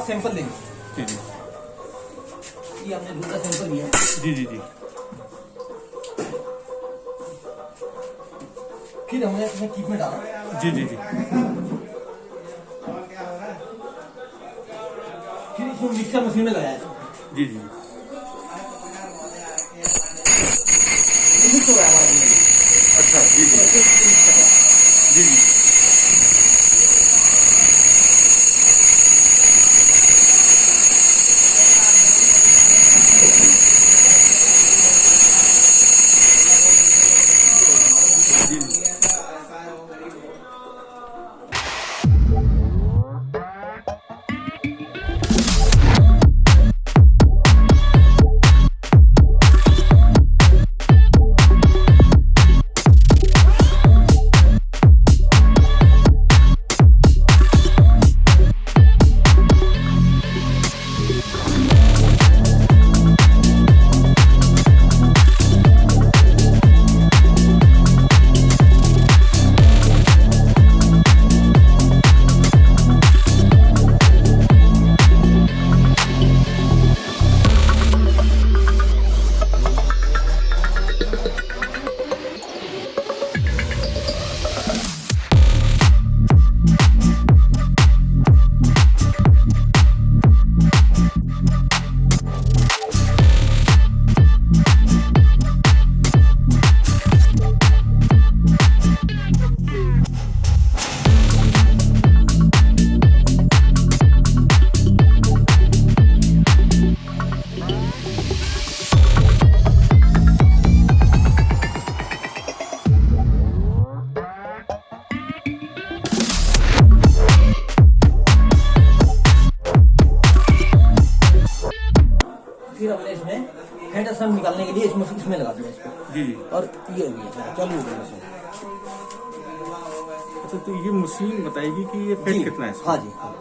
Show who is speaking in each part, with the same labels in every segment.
Speaker 1: Sample लेंगे।
Speaker 2: जी जी।
Speaker 1: ये हमने दूध का सैंपल लिया।
Speaker 2: जी जी जी।
Speaker 1: फिर हमने इसमें कीप में डाला।
Speaker 2: जी जी जी।
Speaker 1: फिर इसको मिक्सर मशीन में लगाया।
Speaker 2: जी जी।
Speaker 1: मिक्स हो रहा है हमारा दूध।
Speaker 2: अच्छा जी जी जी जी।
Speaker 1: फिर हमने इसमें हेंडरसन निकालने के लिए इसमें लगा दिया इसको।
Speaker 2: जी जी।
Speaker 1: और ये हो गया, चालू हो गया मशीन।
Speaker 2: अच्छा, तो ये मशीन बताएगी कि ये फेट कितना है इसमें?
Speaker 1: हाँ जी हाँ।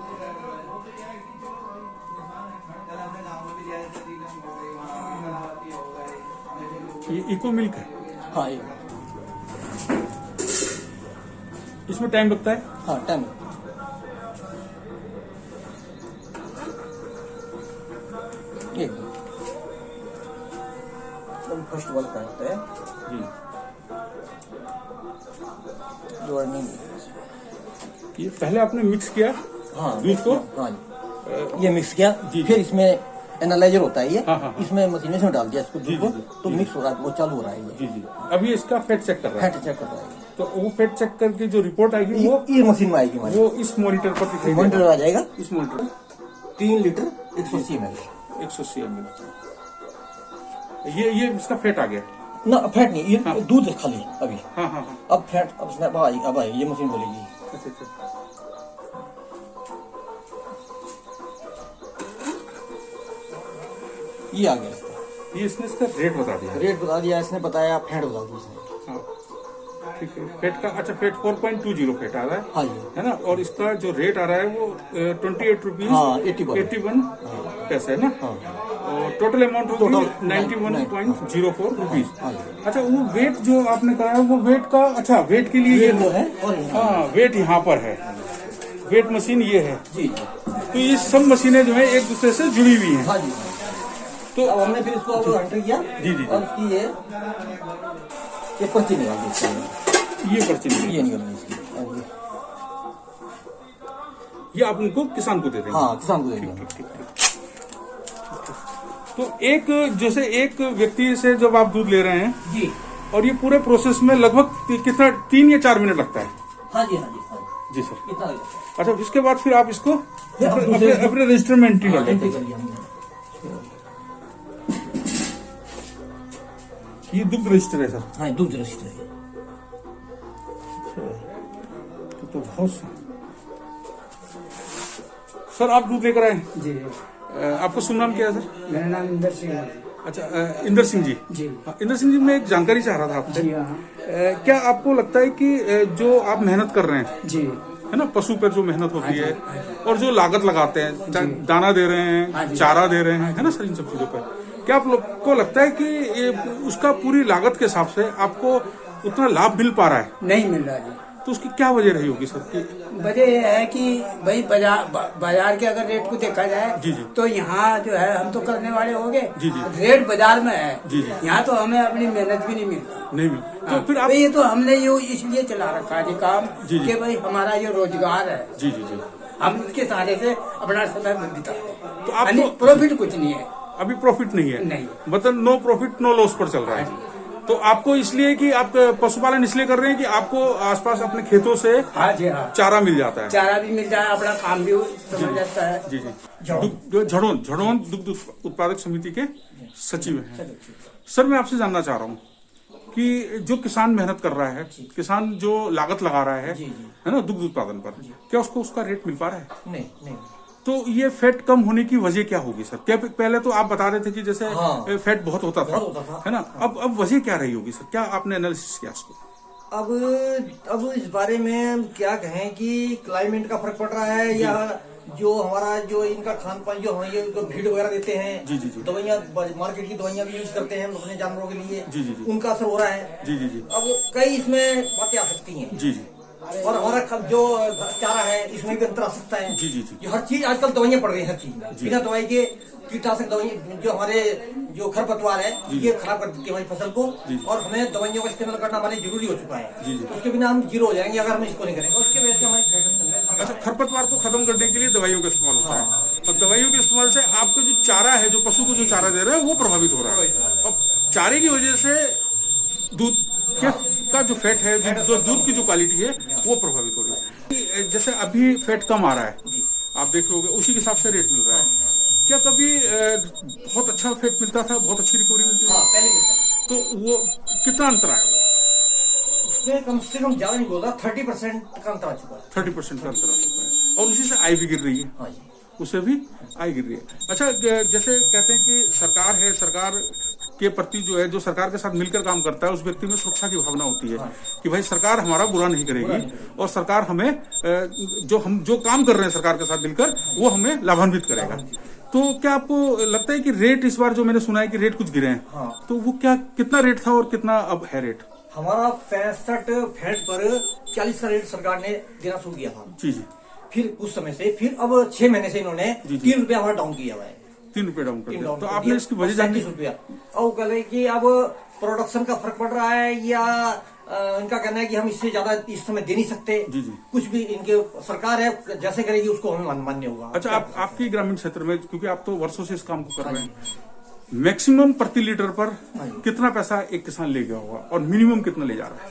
Speaker 2: ये इको मिल्क है?
Speaker 1: हाँ ये
Speaker 2: इसमें टाइम लगता है?
Speaker 1: हाँ टाइम। ये फर्स्ट वाला का होता है
Speaker 2: जी।
Speaker 1: जो नहीं।
Speaker 2: ये पहले आपने मिक्स किया
Speaker 1: हाँ
Speaker 2: दूध को?
Speaker 1: हाँ जी, ये मिक्स किया।
Speaker 2: जी।
Speaker 1: फिर इसमें एनालाइजर होता है ये।
Speaker 2: हाँ, हाँ, हाँ।
Speaker 1: इसमें मशीन में डाल दिया इसको
Speaker 2: जी,
Speaker 1: दूध को,
Speaker 2: जी,
Speaker 1: तो
Speaker 2: जी।
Speaker 1: मिक्स हो रहा है, वो चालू हो रहा है ये।
Speaker 2: जी जी। अभी इसका फेट चेक कर रहा है?
Speaker 1: फैट चेक कर रहा है।
Speaker 2: तो वो फेट चेक करके जो रिपोर्ट आएगी वो
Speaker 1: ये मशीन में आएगी हमारी।
Speaker 2: वो इस मॉनिटर पर दिखाई
Speaker 1: मॉनिटर
Speaker 2: देगा?
Speaker 1: आ जाएगा।
Speaker 2: इस मॉनिटर
Speaker 1: 3 लीटर 180 ml।
Speaker 2: 180 ml। ये इसका फेट आ गया?
Speaker 1: ना फैट नहीं, ये
Speaker 2: हाँ।
Speaker 1: दूध खाली अभी।
Speaker 2: हाँ हाँ हाँ।
Speaker 1: अब फैट अब अब आई ये मशीन बोलेगी।
Speaker 2: अच्छा अच्छा।
Speaker 1: ये आ गया इसका
Speaker 2: ये इसने इसका रेट बता दिया?
Speaker 1: रेट बता दिया इसने, बताया फैट बता दी इसने।
Speaker 2: हाँ ठीक है। फेट का अच्छा, फेट 4.20 फेट आ रहा है,
Speaker 1: हाँ जी
Speaker 2: है ना? और इसका जो रेट आ रहा है वो 28 रुपीज
Speaker 1: हाँ 81
Speaker 2: 81 पैसे है ना?
Speaker 1: हाँ।
Speaker 2: और टोटल अमाउंट होगी
Speaker 1: टोटल
Speaker 2: 91.04 रुपीज।
Speaker 1: हाँ जी।
Speaker 2: अच्छा, वो वेट जो आपने कहा है वो वेट का, अच्छा वेट के लिए
Speaker 1: ये वो है और
Speaker 2: हाँ वेट यहाँ पर है, वेट मशीन ये है।
Speaker 1: जी जी
Speaker 2: तो ये सब मशीनें जो है एक दूसरे से जुड़ी हुई हैं।
Speaker 1: हाँ जी।
Speaker 2: तो
Speaker 1: अब हमने फिर इसको एंटर किया।
Speaker 2: जी, जी, जी।
Speaker 1: और इसकी ये पर्ची निकाल दी इसकी।
Speaker 2: ये पर्ची नहीं
Speaker 1: ये निकल रही इसकी। और
Speaker 2: ये आप उनको किसान को दे देंगे?
Speaker 1: हाँ किसान को दे
Speaker 2: ठीक
Speaker 1: देंगे।
Speaker 2: ठीक ठीक ठीक। तो एक जैसे एक व्यक्ति से जब आप दूध ले रहे हैं
Speaker 1: जी
Speaker 2: और ये पूरे प्रोसेस में लगभग कितना 3 या 4 मिनट लगता है?
Speaker 1: हाँ जी हाँ जी हाँ
Speaker 2: जी सर।
Speaker 1: कितना लगता है?
Speaker 2: अच्छा, उसके बाद फिर आप इसको
Speaker 1: फिर आप
Speaker 2: अपने रजिस्टर में एंट्री कर
Speaker 1: एंट्री
Speaker 2: लेते
Speaker 1: कर
Speaker 2: हैं।
Speaker 1: लिया हमने।
Speaker 2: ये दुग्ध रजिस्टर है सर?
Speaker 1: हाँ दूध रजिस्टर है।
Speaker 2: तो बहुत सर आप दूध लेकर आए?
Speaker 3: जी।
Speaker 2: आपका शुभ नाम क्या है सर?
Speaker 3: मेरा नाम इंदर सिंह है।
Speaker 2: अच्छा, इंदर सिंह जी।
Speaker 3: जी।
Speaker 2: हाँ, इंदर सिंह जी, मैं एक जानकारी चाह रहा था आपसे।
Speaker 3: जी हाँ।
Speaker 2: क्या आपको लगता है कि जो आप मेहनत कर रहे हैं,
Speaker 3: जी
Speaker 2: है ना, पशु पर जो मेहनत होती है और जो लागत लगाते हैं, दाना दे रहे
Speaker 3: हाँ
Speaker 2: हैं,
Speaker 3: जी।
Speaker 2: चारा दे रहे हैं, है ना सर, इन सब चीजों पर क्या आप लोग को लगता है कि ये उसका पूरी लागत के हिसाब से आपको उतना लाभ मिल पा रहा है?
Speaker 3: नहीं मिल रहा जी।
Speaker 2: तो उसकी क्या वजह रही होगी सर कि
Speaker 3: वजह यह है कि भाई बाजार के अगर रेट को देखा जाए
Speaker 2: जी, जी।
Speaker 3: तो यहाँ जो है हम तो करने वाले हो गए,
Speaker 2: जी, जी।
Speaker 3: रेट बाजार में है,
Speaker 2: जी, जी।
Speaker 3: यहाँ तो हमें अपनी मेहनत भी नहीं मिलती।
Speaker 2: नहीं मिल तो फिर आप
Speaker 3: भाई ये तो हमने ये इसलिए चला रखा है ये काम
Speaker 2: जी, जी।
Speaker 3: कि भाई हमारा ये रोजगार है,
Speaker 2: जी जी जी
Speaker 3: हम इसके सहारे से अपना समय बिताते हैं,
Speaker 2: तो आपको-
Speaker 3: यानी प्रॉफिट कुछ नहीं है।
Speaker 2: अभी प्रॉफिट नहीं है
Speaker 3: नहीं।
Speaker 2: मतलब नो प्रॉफिट नो लॉस पर चल रहा है। तो आपको इसलिए कि आप पशुपालन इसलिए कर रहे हैं कि आपको आसपास अपने खेतों से
Speaker 3: हाँ जी हाँ,
Speaker 2: चारा मिल जाता है।
Speaker 3: चारा भी मिल जाए, अपना काम भी समझ जाता है।
Speaker 2: जी जी झड़ोन दुग्ध उत्पादक समिति के सचिव हैं। सर मैं आपसे जानना चाह रहा हूँ कि जो किसान मेहनत कर रहा है, किसान जो लागत लगा रहा है ना दुग्ध उत्पादन पर, क्या उसको उसका रेट मिल पा रहा है?
Speaker 1: नहीं नहीं।
Speaker 2: तो ये फैट कम होने की वजह क्या होगी सर? क्या पहले तो आप बता रहे थे कि जैसे
Speaker 1: हाँ।
Speaker 2: फैट बहुत होता था है ना, अब वजह क्या रही होगी सर? क्या आपने एनालिसिस किया इसको?
Speaker 1: अब इस बारे में हम क्या कहें कि क्लाइमेट का फर्क पड़ रहा है या जो हमारा जो इनका खान पान जो हम ये जो भीड़ वगैरह देते हैं,
Speaker 2: जी जी जी
Speaker 1: दवाइयाँ मार्केट की दवाइयाँ भी यूज करते हैं हम अपने जानवरों के लिए,
Speaker 2: जी जी जी
Speaker 1: उनका असर हो रहा है।
Speaker 2: जी जी जी
Speaker 1: अब कई इसमें बातें आ सकती हैं
Speaker 2: जी जी
Speaker 1: और हमारा जो चारा है इसमें भी अंतर आ सकता है।
Speaker 2: जी जी जी
Speaker 1: ये हर चीज आजकल दवाइयाँ पड़ रही है, हर चीज में बिना दवाई के कीटनाशक दवाई जो हमारे जो खरपतवार है ये खराब कर देती है हमारी फसल को, और हमें दवाइयों का इस्तेमाल करना हमारे जरूरी हो चुका है। उसके बिना हम जीरो हो जाएंगे अगर हम इसको नहीं करेंगे। उसके वजह से हमारी
Speaker 2: अच्छा, खरपतवार को खत्म करने के लिए दवाइयों का इस्तेमाल होता है और दवाइयों के इस्तेमाल से आपको जो चारा है, जो पशु को जो चारा दे रहा है वो प्रभावित हो रहा है और चारे की वजह से दूध का जो फैट है, जो दूध की जो क्वालिटी है वो प्रभावित हो रही है। जैसे अभी फैट कम आ रहा है, आप देख रहे होगे उसी के हिसाब से रेट मिल रहा है। क्या कभी बहुत अच्छा फैट मिलता था, बहुत अच्छी रिकवरी मिलती थी?
Speaker 1: हाँ, पहले मिलता।
Speaker 2: तो वो कितना अंतर आया?
Speaker 1: उसमें कम से कम ज्यादा नहीं बोल रहा, 30% का अंतर आ चुका है।
Speaker 2: 30% का अंतर आ चुका है और उसी से आय भी गिर रही है।
Speaker 1: हाँ जी,
Speaker 2: उससे भी आय गिर रही है। अच्छा, जैसे कहते हैं कि सरकार है, सरकार के प्रति जो है, जो सरकार के साथ मिलकर काम करता है उस व्यक्ति में सुरक्षा की भावना होती है कि भाई सरकार हमारा बुरा नहीं करेगी और सरकार हमें हम जो काम कर रहे हैं सरकार के साथ मिलकर वो हमें लाभान्वित करेगा। तो क्या आपको लगता है कि रेट इस बार जो मैंने सुना है कि रेट कुछ गिरे हैं,
Speaker 1: हाँ।
Speaker 2: तो वो क्या कितना रेट था और कितना अब है रेट?
Speaker 1: हमारा 65 फैट पर 40 का रेट सरकार ने देना शुरू किया था।
Speaker 2: जी जी।
Speaker 1: फिर उस समय से फिर अब 6 महीने से इन्होंने 3 रुपया हमारा डाउन किया हुआ है।
Speaker 2: 3 रुपये डाउन कर दिया। तो आपने इसकी वजह जानी?
Speaker 1: 37 रुपया। और कहे कि अब प्रोडक्शन का फर्क पड़ रहा है या इनका कहना है कि हम इससे ज्यादा इस समय दे नहीं सकते।
Speaker 2: जी जी।
Speaker 1: कुछ भी इनके सरकार है जैसे करेगी उसको हमें मान्य होगा।
Speaker 2: अच्छा, आपकी ग्रामीण क्षेत्र में, क्योंकि आप तो वर्षों से इस काम को कर रहे हैं, मैक्सिमम प्रति लीटर पर कितना पैसा एक किसान ले गया होगा और मिनिमम कितना ले जा रहा है?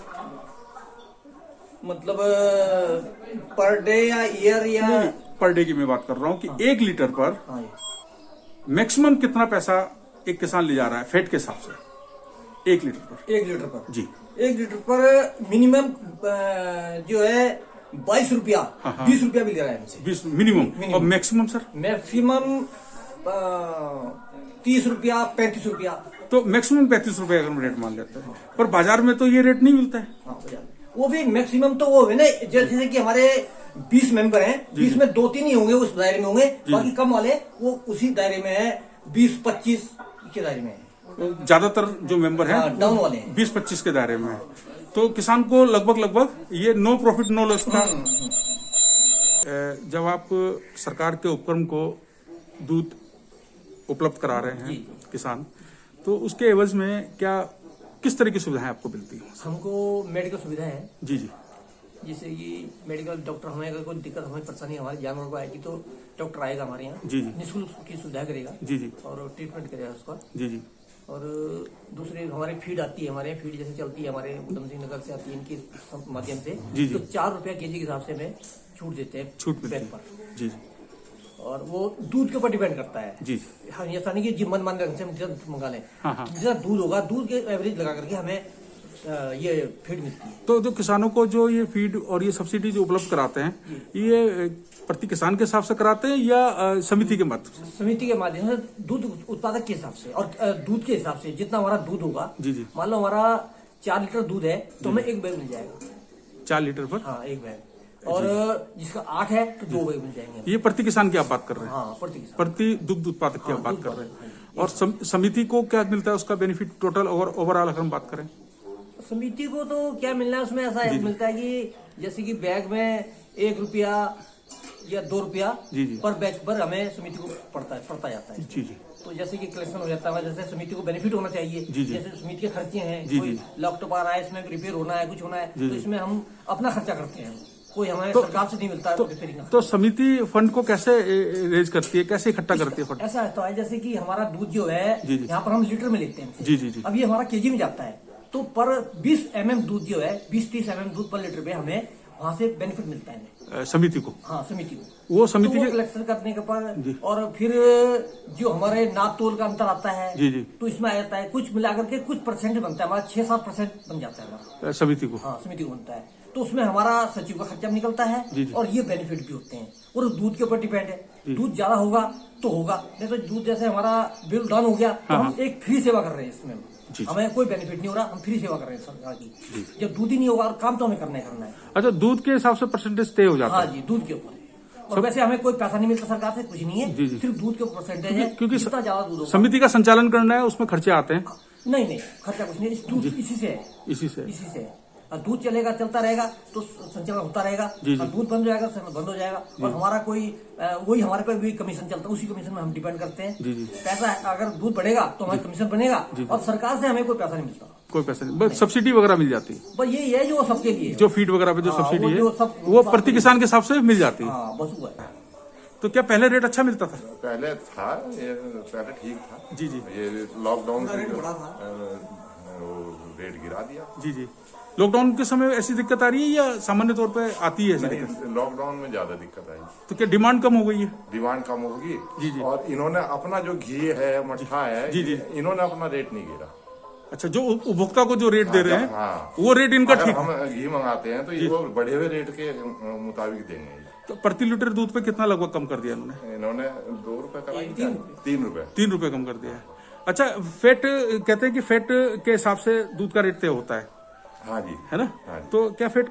Speaker 1: मतलब पर डे या ईयर या
Speaker 2: पर डे की मैं बात कर रहा हूँ कि 1 लीटर पर मैक्सिमम कितना पैसा एक किसान ले जा रहा है फैट के हिसाब से? 1 लीटर पर।
Speaker 1: 1 लीटर पर
Speaker 2: जी।
Speaker 1: 1 लीटर पर मिनिमम जो है 22 रुपया, 20 रुपया भी ले रहा है हमसे।
Speaker 2: 20 मिनिमम। और मैक्सिमम सर?
Speaker 1: मैक्सिमम 30 रुपया, 35 रुपया।
Speaker 2: तो मैक्सिमम 35 रुपए अगर हम रेट मान लेते हैं, पर बाजार में तो ये रेट नहीं मिलता है।
Speaker 1: हाँ, वो भी मैक्सिमम तो वो है ना, जैसे कि हमारे 20 मेंबर हैं, 20 में 2-3 ही होंगे उस दायरे में होंगे, बाकी कम वाले वो उसी दायरे में है, 20-25 के दायरे में है।
Speaker 2: ज्यादातर जो मेंबर हैं
Speaker 1: डाउन वाले हैं,
Speaker 2: 20-25 के दायरे में है। तो किसान को लगभग ये नो प्रॉफिट नो लॉस था। जब आप सरकार के उपक्रम को दूध उपलब्ध करा रहे हैं किसान, तो उसके एवज में क्या किस तरह की सुविधाएं आपको मिलती हैं?
Speaker 1: हमको मेडिकल सुविधा है।
Speaker 2: जी जी।
Speaker 1: जैसे कि मेडिकल डॉक्टर, हमें अगर कोई दिक्कत, हमें परेशानी हमारे जानवरों को आएगी तो डॉक्टर आएगा हमारे यहाँ,
Speaker 2: जी जी।
Speaker 1: निःशुल्क की सुविधा करेगा। जी जी। और ट्रीटमेंट करेगा उसका। जी जी। और दूसरे हमारे फीड आती है, हमारे फीड जैसे चलती है हमारे उधम सिंह नगर से आती है इनके माध्यम से, जी जी। तो 4 रुपया केजी के हिसाब से हमें छूट देते हैं, छूट बैग पर। जी जी। और वो दूध के ऊपर डिपेंड करता है। जी। हाँ, ऐसा नहीं कि जिम्मन मान ढंग से हम जितना मंगा लें। हाँ। जितना दूध होगा, दूध के एवरेज लगा करके हमें ये फीड मिलती है। तो
Speaker 2: जो किसानों को जो ये फीड और ये सब्सिडी जो उपलब्ध कराते हैं, ये प्रति किसान के हिसाब से कराते हैं या समिति के माध्यम से?
Speaker 1: समिति के माध्यम से, दूध उत्पादक के हिसाब से और दूध के हिसाब से जितना हमारा दूध होगा। जी जी। मान लो हमारा 4 लीटर दूध है तो हमें 1 बैग मिल जाएगा।
Speaker 2: 4 लीटर पर?
Speaker 1: हाँ, 1 बैग। और जिसका 8 है तो 2 बैग मिल जाएंगे।
Speaker 2: ये प्रति किसान की आप बात कर रहे हैं?
Speaker 1: हाँ, प्रति किसान,
Speaker 2: प्रति दुग्ध उत्पादक की आप बात कर रहे हैं। और समिति को क्या मिलता है उसका बेनिफिट टोटल और ओवरऑल अगर हम बात करें?
Speaker 1: समिति को तो क्या मिलना है, उसमें ऐसा मिलता है कि जैसे कि बैग में 1 रुपया या 2 रुपया पर बैग पर हमें समिति को पड़ता जाता है।
Speaker 2: जी जी।
Speaker 1: तो जैसे कि कलेक्शन हो जाता है, जैसे समिति को बेनिफिट होना चाहिए। जैसे समिति के खर्चे हैं, कोई लैपटॉप आ रहा है, इसमें रिपेयर होना है, कुछ होना है, तो इसमें हम अपना खर्चा करते हैं, कोई हमें सरकार से नहीं मिलता रिपेयरिंग का।
Speaker 2: तो समिति फंड को कैसे रेज करती है, कैसे इकट्ठा करती है फंड?
Speaker 1: ऐसा होता है जैसे कि हमारा दूध जो है यहाँ पर हम लीटर में लेते हैं।
Speaker 2: जी जी जी।
Speaker 1: अब ये हमारा केजी में जाता है, तो पर 20 mm दूध जो है, 20-30 mm दूध पर लीटर पे हमें वहाँ से बेनिफिट मिलता है
Speaker 2: समिति को।
Speaker 1: हाँ, समिति को।
Speaker 2: वो समिति
Speaker 1: तो कलेक्शन करने के बाद और फिर जो हमारे नाप तोल का अंतर आता है,
Speaker 2: जी जी,
Speaker 1: तो इसमें आ जाता है, कुछ मिलाकर के कुछ परसेंट बनता है हमारा, 6-7% बन जाता है हमारा
Speaker 2: समिति को।
Speaker 1: हाँ, समिति को बनता है। तो उसमें हमारा सचिव का खर्चा निकलता है और ये बेनिफिट भी होते हैं, और दूध के ऊपर डिपेंड है। दूध ज्यादा होगा तो होगा, नहीं तो दूध जैसे हमारा बिल डाउन हो गया तो हम एक फ्री सेवा कर रहे हैं, इसमें हमें कोई बेनिफिट नहीं हो रहा, हम फ्री सेवा कर रहे हैं सरकार की। जब दूध ही नहीं होगा और काम तो हमें करना है।
Speaker 2: अच्छा, दूध के हिसाब से परसेंटेज तय हो जाता है?
Speaker 1: हाँ जी, दूध के ऊपर। और वैसे हमें कोई पैसा नहीं मिलता सरकार से, कुछ नहीं है, सिर्फ दूध के परसेंटेज है,
Speaker 2: क्योंकि
Speaker 1: जितना ज्यादा दूध होगा।
Speaker 2: समिति का संचालन करना है, उसमें खर्चे आते हैं?
Speaker 1: नहीं, खर्चा कुछ नहीं, दूध इसी से है। इसी से और दूध चलेगा, चलता रहेगा तो संचालन होता रहेगा। और दूध बंद हो जाएगा, बंद हो जाएगा, और हमारा कोई वही हमारे पे भी कमीशन चलता है, उसी कमीशन में हम डिपेंड करते हैं। पैसा अगर दूध बढ़ेगा तो हमारा कमीशन बनेगा, और सरकार से हमें कोई पैसा नहीं मिलता।
Speaker 2: कोई पैसा नहीं, बस सब्सिडी वगैरह मिल जाती है।
Speaker 1: बस यही है जो सबके लिए, जो
Speaker 2: फीड वगैरह पे जो सब्सिडी है वो प्रति किसान के हिसाब से मिल जाती है।
Speaker 1: बस हुआ है।
Speaker 2: तो क्या पहले रेट अच्छा मिलता था?
Speaker 4: पहले था, ये पहले ठीक था।
Speaker 2: जी जी।
Speaker 4: ये लॉकडाउन से रेट गिरा दिया।
Speaker 2: जी जी। लॉकडाउन के समय ऐसी दिक्कत आ रही है या सामान्य तौर पे आती है ऐसी दिक्कत?
Speaker 4: लॉकडाउन में ज्यादा दिक्कत आई।
Speaker 2: तो क्या डिमांड कम हो गई है?
Speaker 4: डिमांड कम होगी।
Speaker 2: जी जी।
Speaker 4: और इन्होंने अपना जो घी है, मट्ठा है,
Speaker 2: जी जी,
Speaker 4: इन्होंने अपना रेट नहीं गिरा।
Speaker 2: अच्छा, जो उपभोक्ता को जो रेट दे रहे हैं वो रेट इनका ठीक।
Speaker 4: हम घी मंगाते हैं तो ये बढ़े हुए रेट के मुताबिक देंगे।
Speaker 2: तो प्रति लीटर दूध पे कितना लगभग कम कर दिया
Speaker 4: इन्होंने 2 रुपए का 3 रुपए
Speaker 2: कम कर दिया है। अच्छा, फैट कहते हैं कि फैट के हिसाब से दूध का रेट तय होता है।
Speaker 4: हाँ जी,
Speaker 2: है ना?
Speaker 4: हाँ जी।
Speaker 2: तो क्या फैट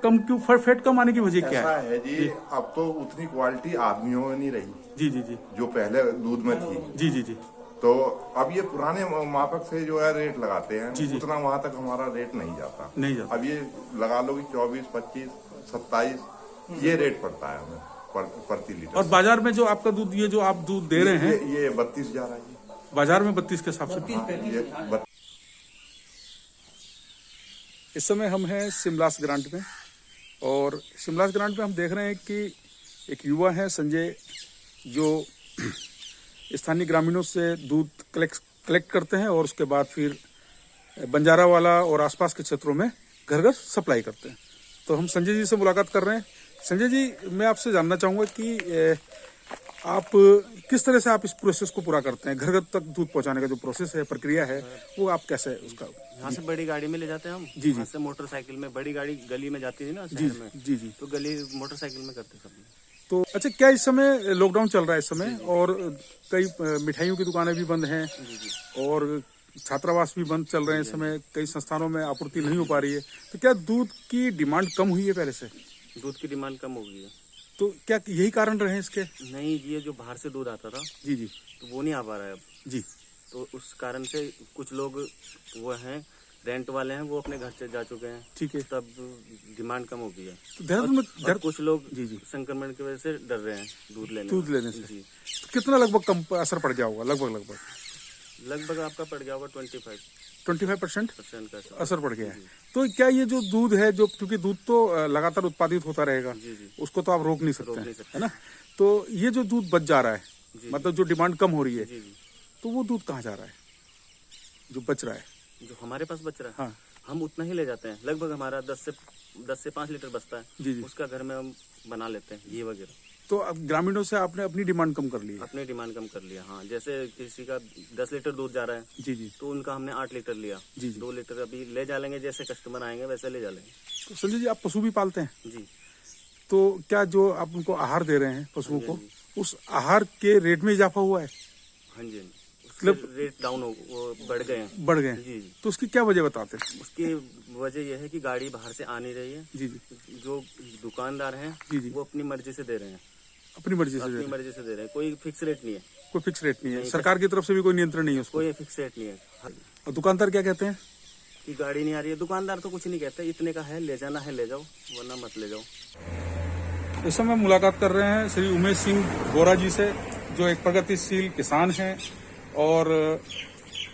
Speaker 2: कम आने की वजह क्या है?
Speaker 4: ऐसा है जी, अब तो उतनी क्वालिटी आदमियों में नहीं रही।
Speaker 2: जी जी जी।
Speaker 4: जो पहले दूध में थी।
Speaker 2: जी जी जी।
Speaker 4: तो अब ये पुराने मापक से जो है रेट लगाते हैं, उतना वहां तक हमारा रेट नहीं जाता। अब ये लगा लो कि 24, 25, 27 ये रेट पड़ता है हमें प्रति लीटर।
Speaker 2: और बाजार में जो आपका दूध, ये जो आप दूध दे रहे हैं,
Speaker 4: ये 32 जा रहा है
Speaker 2: बाजार में 32 के हिसाब से। इस समय हम हैं शिमलास ग्रांट में, और शिमलास ग्रांट में हम देख रहे हैं कि एक युवा है संजय, जो स्थानीय ग्रामीणों से दूध कलेक्ट करते हैं और उसके बाद फिर बंजारावाला और आसपास के क्षेत्रों में घर घर सप्लाई करते हैं। तो हम संजय जी से मुलाकात कर रहे हैं। संजय जी, मैं आपसे जानना चाहूँगा कि आप किस तरह से आप इस प्रोसेस को पूरा करते हैं? घर घर तक दूध पहुंचाने का जो प्रोसेस है, प्रक्रिया है, वो आप कैसे उसका?
Speaker 5: यहाँ से बड़ी गाड़ी में ले जाते हैं हम।
Speaker 2: जी जी।
Speaker 5: यहाँ से मोटरसाइकिल में, बड़ी गाड़ी गली में जाती थी ना
Speaker 2: जी
Speaker 5: शहर में।
Speaker 2: जी जी।
Speaker 5: तो गली मोटरसाइकिल में करते सब।
Speaker 2: तो अच्छा, क्या इस समय लॉकडाउन चल रहा है इस समय, और कई मिठाइयों की दुकानें भी बंद हैं और छात्रावास भी बंद चल रहे हैं इस समय, कई संस्थानों में आपूर्ति नहीं हो पा रही है, तो क्या दूध की डिमांड कम हुई है पहले से?
Speaker 5: दूध की डिमांड कम हो गई है।
Speaker 2: तो क्या यही कारण रहे इसके?
Speaker 5: नहीं, ये जो बाहर से दूध आता था
Speaker 2: जी जी,
Speaker 5: तो वो नहीं आ पा रहा है अब
Speaker 2: जी।
Speaker 5: तो उस कारण से कुछ लोग वो हैं, रेंट वाले हैं, वो अपने घर से जा चुके हैं।
Speaker 2: ठीक है।
Speaker 5: तब डिमांड कम हो गई है।
Speaker 2: तो देहरादून में
Speaker 5: कुछ लोग
Speaker 2: जी जी
Speaker 5: संक्रमण की वजह से डर रहे हैं दूध लेने
Speaker 2: से। तो कितना लगभग कम असर पड़ गया होगा? लगभग
Speaker 5: आपका पड़ गया होगा
Speaker 2: 25%
Speaker 5: का
Speaker 2: असर पड़ गया है। तो क्या ये जो दूध है, जो क्योंकि दूध तो लगातार उत्पादित होता रहेगा, उसको तो आप रोक नहीं सकते हैं, है ना? तो ये जो दूध बच जा रहा है, मतलब जो डिमांड कम हो रही है, तो वो दूध कहाँ जा रहा है जो बच रहा है?
Speaker 5: जो हमारे पास बच रहा है,
Speaker 2: हाँ,
Speaker 5: हम उतना ही ले जाते हैं। लगभग हमारा 10 से 5 लीटर बचता है।
Speaker 2: जी जी।
Speaker 5: उसका घर में हम बना लेते हैं, घी वगैरह।
Speaker 2: तो अब ग्रामीणों से आपने अपनी डिमांड कम कर ली है?
Speaker 5: अपनी डिमांड कम कर लिया, हाँ। जैसे किसी का 10 लीटर दूध जा रहा है,
Speaker 2: जी जी,
Speaker 5: तो उनका हमने 8 लीटर लिया।
Speaker 2: जी जी।
Speaker 5: 2 लीटर अभी ले जा लेंगे, जैसे कस्टमर आएंगे वैसे ले जा लेंगे।
Speaker 2: तो संजय जी, आप पशु भी पालते हैं?
Speaker 5: जी।
Speaker 2: तो क्या जो आप उनको आहार दे रहे हैं पशुओं को, उस आहार के रेट में इजाफा हुआ है?
Speaker 5: हाँ जी, मतलब रेट डाउन हो, वो बढ़ गए। जी।
Speaker 2: तो उसकी क्या वजह बताते हैं?
Speaker 5: उसकी वजह यह है कि गाड़ी बाहर से आ नहीं रही है।
Speaker 2: जी जी।
Speaker 5: जो दुकानदार हैं,
Speaker 2: जी जी,
Speaker 5: वो अपनी मर्जी से दे रहे हैं।
Speaker 2: अपनी मर्जी से दे रहे हैं। कोई
Speaker 5: फिक्स रेट नहीं है।
Speaker 2: कोई फिक्स रेट नहीं है, सरकार की तरफ से भी कोई नियंत्रण नहीं है उसको?
Speaker 5: कोई फिक्स रेट नहीं है।
Speaker 2: और दुकानदार क्या कहते हैं?
Speaker 5: कि गाड़ी नहीं आ रही है। दुकानदार तो कुछ नहीं कहते, इतने का है, ले जाना है ले जाओ, वरना मत ले जाओ।
Speaker 2: इस समय मुलाकात कर रहे हैं श्री उमेश सिंह गोरा जी से, जो एक प्रगतिशील किसान हैं और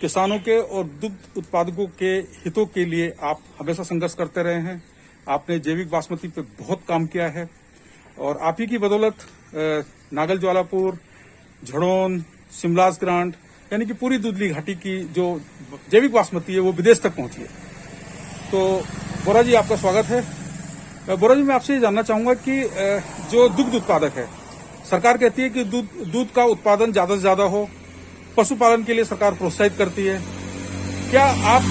Speaker 2: किसानों के और दुग्ध उत्पादकों के हितों के लिए आप हमेशा संघर्ष करते रहे हैं। आपने जैविक बासमती पे बहुत काम किया है और आप ही की बदौलत नागल ज्वालापुर, झड़ोन, सिमलाज ग्रांट यानी कि पूरी दुधली घाटी की जो जैविक बासमती है वो विदेश तक पहुंची है। तो बोरा जी, आपका स्वागत है। बोरा जी, मैं आपसे ये जानना चाहूंगा कि जो दुग्ध उत्पादक है, सरकार कहती है कि दूध का उत्पादन ज्यादा से ज्यादा हो, पशुपालन के लिए सरकार प्रोत्साहित करती है। क्या आप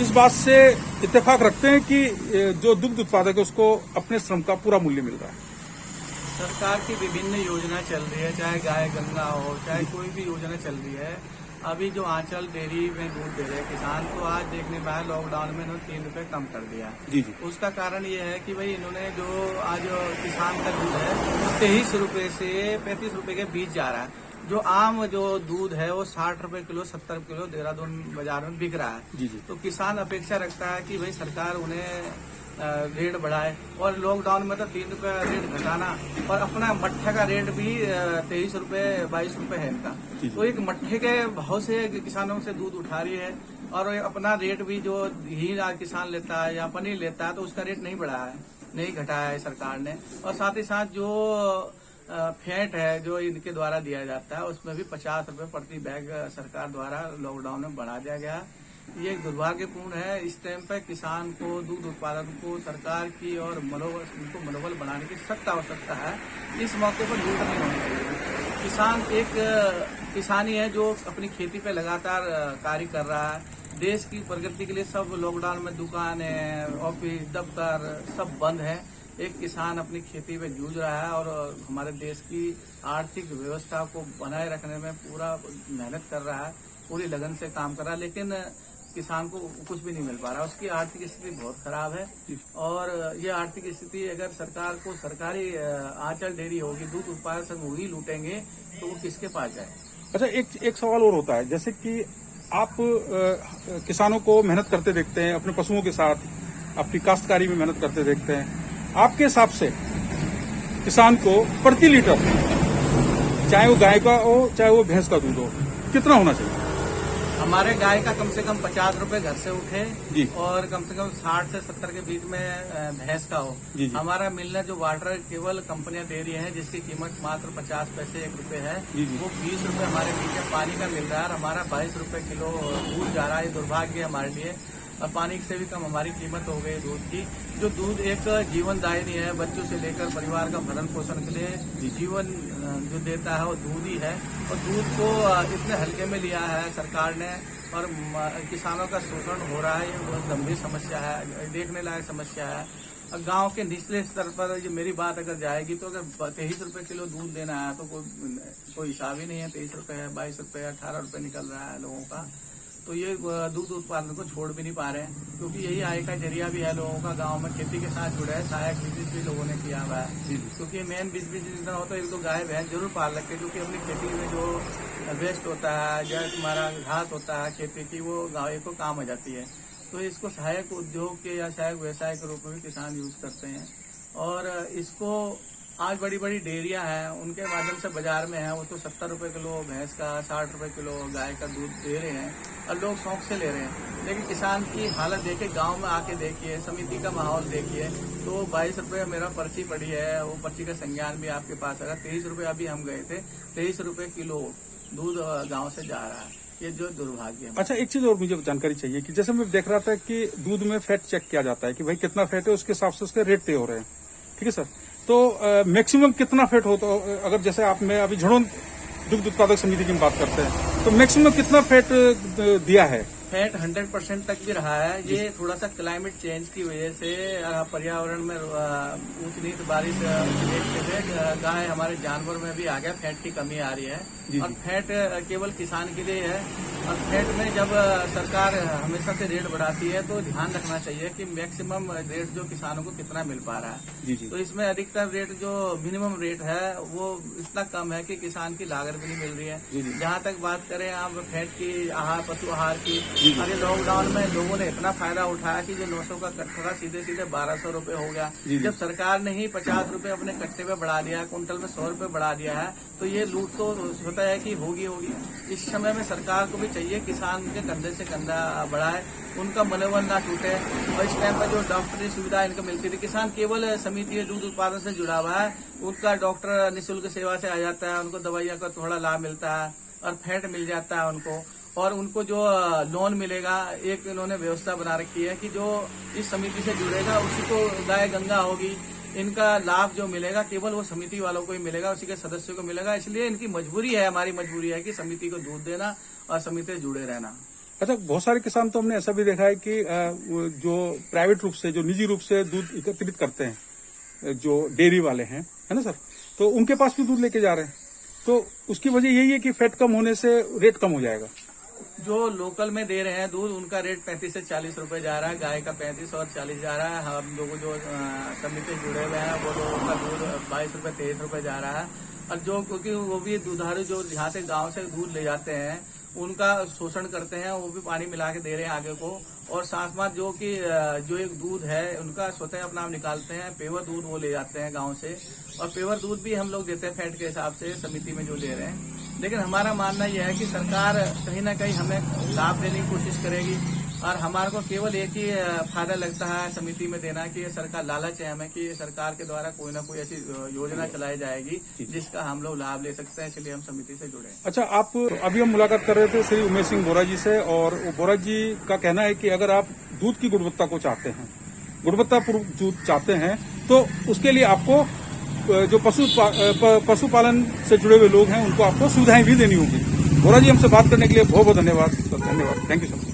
Speaker 2: इस बात से इत्तेफाक रखते हैं कि जो दुग्ध उत्पादक है उसको अपने श्रम का पूरा मूल्य मिल रहा है?
Speaker 6: सरकार की विभिन्न योजना चल रही है, चाहे गाय गंगा हो, चाहे कोई भी योजना चल रही है। अभी जो आंचल डेयरी में दूध दे रहे हैं किसान, तो आज देखने में आया लॉकडाउन में इन्होंने 3 रुपए कम कर दिया।
Speaker 2: जी जी।
Speaker 6: उसका कारण ये है कि भाई इन्होंने जो आज किसान का दूध है वो 23 रुपए से 35 रुपए के बीच जा रहा है। जो आम जो दूध है वो 60 रुपए किलो, 70 किलो देहरादून बाजार में बिक रहा है।
Speaker 2: जी जी।
Speaker 6: तो किसान अपेक्षा रखता है कि भाई सरकार उन्हें रेट बढ़ाए, और लॉकडाउन में तो 3 रुपए रेट घटाना, और अपना मट्ठे का रेट भी 23 रुपए 22 रुपए है इनका। तो एक मट्ठे के भाव से किसानों से दूध उठा रही है, और अपना रेट भी जो घी किसान लेता है या पनीर लेता है तो उसका रेट नहीं बढ़ाया है, नहीं घटाया है सरकार ने। और साथ ही साथ जो फैट है जो इनके द्वारा दिया जाता है उसमें भी 50 रुपए प्रति बैग सरकार द्वारा लॉकडाउन में बढ़ा दिया गया। ये एक दुर्भाग्यपूर्ण है। इस टाइम पर किसान को, दूध उत्पादन को सरकार की और उनको मनोबल बनाने की सख्त आवश्यकता है। इस मौके पर लूट नहीं होनी चाहिए। किसान एक किसानी है जो अपनी खेती पे लगातार कार्य कर रहा है। देश की प्रगति के लिए सब लॉकडाउन में दुकानें, ऑफिस, दफ्तर सब बंद है। एक किसान अपनी खेती पे जूझ रहा है और हमारे देश की आर्थिक व्यवस्था को बनाए रखने में पूरा मेहनत कर रहा है, पूरी लगन से काम कर रहा है, लेकिन किसान को कुछ भी नहीं मिल पा रहा। उसकी आर्थिक स्थिति बहुत खराब है, और ये आर्थिक स्थिति अगर सरकार को, सरकारी आंचल डेयरी होगी, दूध उत्पादक संघ वही लूटेंगे तो वो किसके पास जाए?
Speaker 2: अच्छा, एक सवाल और होता है, जैसे कि आप किसानों को मेहनत करते देखते हैं, अपने पशुओं के साथ अपनी काश्तकारी में मेहनत करते देखते हैं। आपके हिसाब से किसान को प्रति लीटर, चाहे वो गाय का हो चाहे वो भैंस का दूध हो, कितना होना चाहिए?
Speaker 6: हमारे गाय का कम से कम 50 रुपए घर से उठे
Speaker 2: जी, और
Speaker 6: कम से कम 60 से 70 के बीच में भैंस का हो।
Speaker 2: जी, जी।
Speaker 6: हमारा मिलनर जो वाटर केवल कंपनियां दे रही हैं, जिसकी कीमत मात्र 50 पैसे 1 रुपए है,
Speaker 2: जी, जी।
Speaker 6: वो 20 रुपए हमारे नीचे पानी का मिल रहा है, और हमारा 22 रुपए किलो दूध जा रहा है। दुर्भाग्य है हमारे लिए, और पानी से भी कम हमारी कीमत हो गई दूध की। जो दूध एक जीवनदायिनी है, बच्चों से लेकर परिवार का भरण पोषण के लिए जीवन जो देता है वो दूध ही है। और दूध को इतने हल्के में लिया है सरकार ने, और किसानों का शोषण हो रहा है। ये बहुत गंभीर समस्या है, देखने लायक समस्या है। गांव के निचले स्तर पर ये मेरी बात अगर जाएगी तो अगर 23 रुपए किलो दूध देना है तो कोई हिसाब ही नहीं है। 23 रुपए है, 22 रुपए है, 18 रुपए निकल रहा है लोगों का। तो ये दूध उत्पादन को छोड़ भी नहीं पा रहे हैं, क्योंकि यही आय का जरिया भी है लोगों का। गांव में खेती के साथ जुड़ा है, सहायक बिजनेस भी लोगों ने किया हुआ है, क्योंकि मेन बिजनेस जितना होता है एक तो गाय भैंस जरूर पाल रखे, क्योंकि अपनी खेती में जो वेस्ट होता है, जो तुम्हारा घास होता है खेती की, वो गाय को काम आ जाती है। तो इसको सहायक उद्योग के या सहायक व्यवसाय के रूप में भी किसान यूज करते हैं। और इसको आज बड़ी बड़ी डेयरियां हैं, उनके माध्यम से बाजार में है, वो तो 70 रुपए किलो भैंस का, 60 रुपए किलो गाय का दूध दे रहे हैं, और लोग शौक से ले रहे हैं। लेकिन किसान की हालत देखिए, गांव में आके देखिए, समिति का माहौल देखिए, तो 22 रुपए मेरा पर्ची पड़ी है, वो पर्ची का संज्ञान भी आपके पास है। 23 रुपए अभी हम गए थे, 23 रुपए किलो दूध गाँव से जा रहा है। ये जो दुर्भाग्य है।
Speaker 2: अच्छा, एक चीज और मुझे जानकारी चाहिए कि जैसे मैं देख रहा था कि दूध में फैट चेक किया जाता है कि भाई कितना फैट है, उसके हिसाब से उसके रेट तय हो रहे हैं। ठीक है सर, तो मैक्सिमम कितना फैट होता है? अगर जैसे आप में अभी झड़ोन दुग्ध उत्पादक समिति की बात करते हैं तो मैक्सिमम कितना फैट दिया है?
Speaker 6: फैट 100% तक भी रहा है। ये थोड़ा सा क्लाइमेट चेंज की वजह से पर्यावरण में ऊंच नीच बारिश देखते हुए गाय हमारे जानवर में भी आ गया, फैट की कमी आ रही है। और फैट केवल किसान के लिए है। और फैट में जब सरकार हमेशा से रेट बढ़ाती है तो ध्यान रखना चाहिए कि मैक्सिमम रेट जो किसानों को कितना मिल पा रहा है। तो इसमें अधिकतर रेट जो मिनिमम रेट है वो इतना कम है कि किसान की लागत भी नहीं मिल रही है। जहाँ तक बात करें आप फैट की, आहार, पशु आहार की, और ये लॉकडाउन में लोगों ने इतना फायदा उठाया कि जो 900 का कट्टा सीधे 1200 रुपए हो गया। जब सरकार ने ही 50 रुपए अपने कट्टे पे बढ़ा दिया है, कुंटल में 100 रुपए बढ़ा दिया है, तो ये लूट तो होता है कि होगी। इस समय में सरकार को भी चाहिए किसान के कंधे से कंधा बढ़ाए, उनका मनोबल ना टूटे। और इस टाइम पर जो डॉक्टरी सुविधा इनको मिलती थी, किसान केवल समिति दूध उत्पादन से जुड़ा हुआ है, उनका डॉक्टर निःशुल्क सेवा से आ जाता है, उनको दवाइयाँ का थोड़ा लाभ मिलता है और फैट मिल जाता है उनको। और उनको जो लोन मिलेगा, एक इन्होंने व्यवस्था बना रखी है कि जो इस समिति से जुड़ेगा उसी को गाय गंगा होगी। इनका लाभ जो मिलेगा केवल वो समिति वालों को ही मिलेगा, उसी के सदस्यों को मिलेगा। इसलिए इनकी मजबूरी है, हमारी मजबूरी है कि समिति को दूध देना और समिति से जुड़े रहना।
Speaker 2: अच्छा, बहुत सारे किसान तो हमने ऐसा भी देखा है कि जो प्राइवेट रूप से, जो निजी रूप से दूध एकत्रित करते हैं, जो डेयरी वाले हैं, है ना सर, तो उनके पास भी दूध लेके जा रहे हैं। तो उसकी वजह यही है कि फैट कम होने से रेट कम हो जाएगा।
Speaker 6: जो लोकल में दे रहे हैं दूध, उनका रेट 35 से 40 रुपए जा रहा है, गाय का 35 और 40 जा रहा है। हम लोग जो समिति जुड़े हुए हैं वो लोगों का दूध 22 रुपए 23 रुपए जा रहा है। और जो क्योंकि वो भी दुधारू जो यहाँ से गाँव से दूध ले जाते हैं, उनका शोषण करते हैं, वो भी पानी मिला के दे रहे हैं आगे को। और साथ में जो कि जो एक दूध है उनका स्वतः अपना नाम निकालते हैं, पेवर दूध वो ले जाते हैं गांव से, और पेवर दूध भी हम लोग देते हैं फैट के हिसाब से समिति में जो ले रहे हैं। लेकिन हमारा मानना यह है कि सरकार कहीं ना कहीं हमें लाभ देने की कोशिश करेगी, और हमारे को केवल एक ही फायदा लगता है समिति में देना कि सरकार लालच है हमें कि सरकार के द्वारा कोई ना कोई ऐसी योजना चलाई जाएगी जिसका हम लोग लाभ ले सकते हैं, इसलिए हम समिति से जुड़े।
Speaker 2: अच्छा, आप अभी हम मुलाकात कर रहे थे श्री उमेश सिंह बोरा जी से, और बोरा जी का कहना है कि अगर आप दूध की गुणवत्ता को चाहते हैं, गुणवत्तापूर्ण दूध चाहते हैं, तो उसके लिए आपको जो पशुपालन से जुड़े हुए लोग हैं उनको आपको सुविधाएं भी देनी होगी। बोरा जी, हमसे बात करने के लिए बहुत बहुत धन्यवाद। Thank you sir.